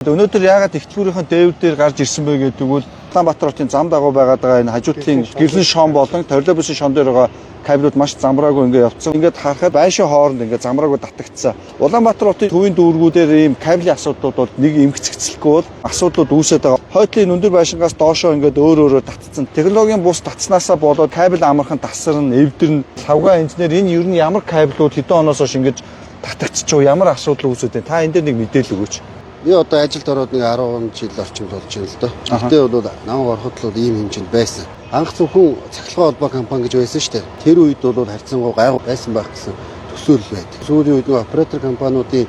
Өнөөдөр яагаад ихтгэврийн дээвэр дээр гарч ирсэн бэ гэдэг нь Улаанбаатар хотын зам дагуу байгаад байгаа энэ хажуудлын гэрлэн шон болон Торилобсын шон дээр байгаа кабелүүд маш замбраагүй ингээд явцсан. Ингээд харахад байшин хооронд ингээд замбраагүй татагдсан. Улаанбаатар хотын төвийн дүүргүүдээр ийм кабелийн асуудлууд бол нэг эмгцэгцлэхгүй бол асуудлууд үүсээд байгаа. Хойдлын өндөр байшингаас доошоо ингээд өөр татцсан. Технологийн бус татснаасаа болоод кабель амархан тасарна, эвдэрнэ. Савгаа инженер энэ ер нь ямар кабелүүд хэдэн оноос хойш ингээд татагдчихв, ямар асуудал үүсээд байна. Та энэ дээр нэг мэдээлэл өгөөч. Би одоо ажилд ороод нэг 10 жил орчим болж байна л доо. Гэхдээ бол намайг ороход л ийм хэмжээнд байсан. Анх зөвхөн цахилгаан холбоо компани гэж байсан шүү дээ. Тэр үед бол харьцангуй гайгүй байсан байх гэсэн төсөөлөл байдаг. Сүүлийн үед нэг оператор компаниудын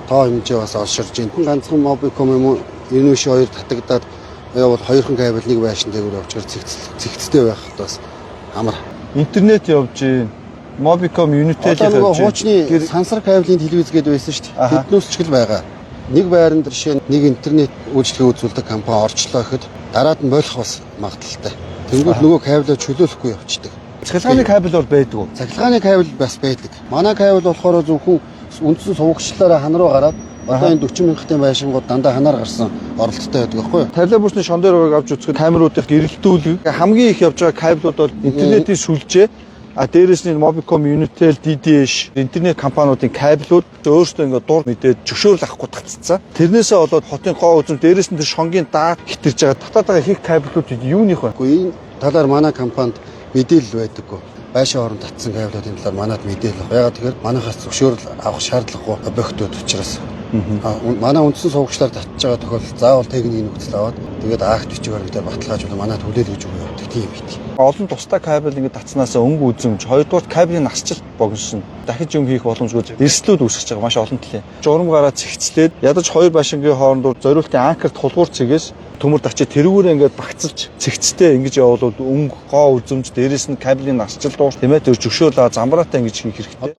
тоо хэмжээ бас олширж байна. Ганцхан Mobicom юм уу 92 татагдаад явал хоёрхан кабель нэг байшин дээр явж цэгцтэй байхад бас амар. Интернет явж байна. Mobicom Unitel явж байна. Хуучны сансар кабелийн телевиз гээд байсан шүү дээ. Тэднээс ч гэл байгаа. Нэг байранд жишээ нэг интернет үйлчлэгээ үзүүлдэг компани орчлоо гэхэд дараад нь болох бас магадaltaй. Тэнгүүд нөгөө кабелөө чөлөөлөхгүй явчихдаг. Цахилгааны кабель бол байдаг уу? Цахилгааны кабель бас байдаг. Манай кабель болохоор зөвхөн үндсэн сувгчлаараа хан руу гараад одоо энэ 40 мянгатын байшингууд дандаа ханаар гарсан оролттой байдаг байхгүй юу? Торилобсын шон дээр авч үзэхэд камеруудыг гэрэлтүүлэг хамгийн их явж байгаа кабелүүд бол интернетийн сүлжээ. Дээрээс нь Mobicom, Unitel, DDH интернет компаниудын кабелүүд өөрсдөө ингээд дур мэдээд зөвшөөрөл авахгүй татцсан. Тэрнээсээ болоод хотын гоо үзэм дээрээс нь тэр шонгийн даа хитэрж байгаа татаад байгаа их кабелүүд юуных вэ? Энэ талаар манай компанид мэдээлэл байдаггүй. Байшин хооронд татсан кабелүүдийн талаар манад мэдээлэл байна. Ягаад тэгэхээр манайхаас зөвшөөрөл авах шаардлагагүй объектууд учраас. Манай үндсэн сувгчлаар татж байгаа тохиолдолд заавал техникийн нөхцөл аваад тэгээд акт бичгээр дээр баталгаажуулаад манайд хүлээл гэж өгөө явдаг тийм байт. Олон тусдаа кабель ингээд татснаасаа өнгө үзэмж, хоёрдугаар кабелийн насжилт богинсон. Дахиж юм хийх боломжгүй эрсдлүүд үүсэж байгаа маш олон талын. Журам гараад цэгцлээд ядаж хоёр байшингийн хооронд зориултын анкер тулгуур цэгээс төмөр дачи тэрүүгээрээ ингээд багцалж цэгцтэй ингэж явуулвал өнгө гоо үзэмж дээрээс нь кабелийн насжилт уур тийм ээ тэр зөвшөөрөл замбраатай ингэж хийх хэрэгтэй.